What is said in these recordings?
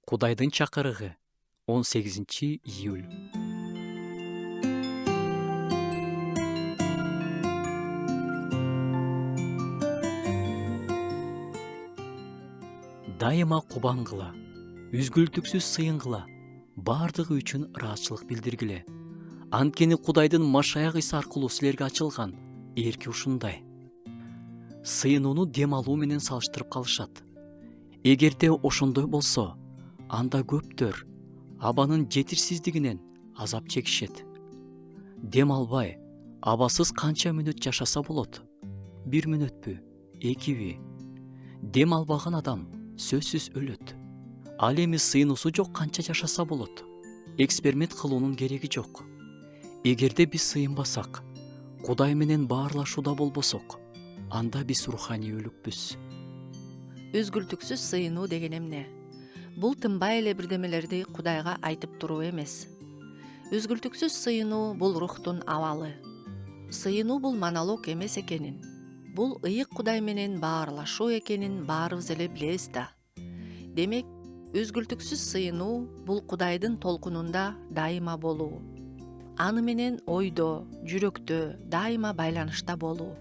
Кудайдын чакырыгы 18-июль. Дайыма кубангыла, үзгүлтүксүз сыйынгыла, бардыгы үчүн ыраазычылык билдиргиле. Анткени Кудайдын Машаяк Иса аркылуу силерге ачылган эрки ушундай. Сыйынууну дем алуу менен салыштырып калышат. Эгерде ошондой болсо, анда көптөр абанын жетишсиздигинен азап чекишет. Дем албай, абасыз канча мүнөт жашаса болот? 1 мүнөтпү, 2би? Дем албаган адам сөзсүз өлөт. Ал эми сыйынуусу жок канча жашаса болот? Эксперимент кылуунун кереги жок. Эгерде биз сыйынбасак, Кудай менен баарлашууда болбосок, анда биз руханий өлүкпүз. Үзгүлтүксүз сыйынуу деген эмне? Бул тынбай эле бирдемелерди Кудайга айтып туруу эмес. Үзгүлтүксүз сыйынуу бул рухтун абалы. Сыйынуу бул монолог эмес экенин, бул ыйык Кудай менен баарлашуу экенин баарыбыз эле билебиз да. Демек, үзгүлтүксүз сыйынуу бул Кудайдын толкунунда дайыма болуу. Аны менен ойдо, жүрөктө дайыма байланышта болуу.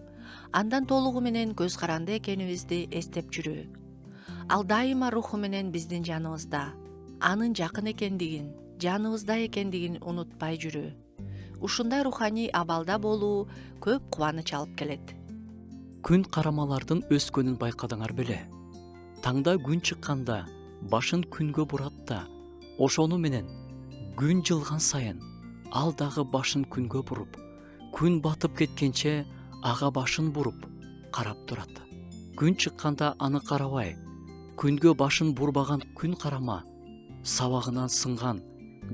Андан толугу менен көз каранды экенибизди эстеп жүрүү. Ал дайыма руху менен биздин жаныбызда, анын жакын экендигин, жаныбызда экендигин унутпай жүрүү. Ушундай руханий абалда болуу көп кубаныч алып келет. Күн карамалардын өскөнүн байкадыңар беле? Таңда күн чыкканда башын күнгө бурат да, ошону менен күн жылган сайын ал дагы башын күнгө буруп, күн батып кеткенче ага башын буруп карап турат. Күн чыкканда аны карабай, күнгө башын бурбаган күн карама сабагынан сынган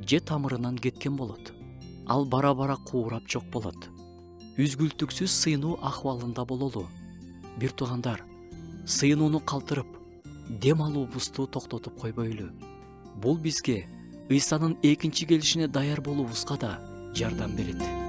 же тамырынан кеткен болот. Ал бара-бара куурап жок болот. Үзгүлтүксүз сыйынуу акыбалында бололу. Бир туугандар, сыйынууну калтырып, дем алуубузду токтотуп койбойлу. Бул бизге Ыйсанын экинчи келишине даяр болуубузга да жардам берет.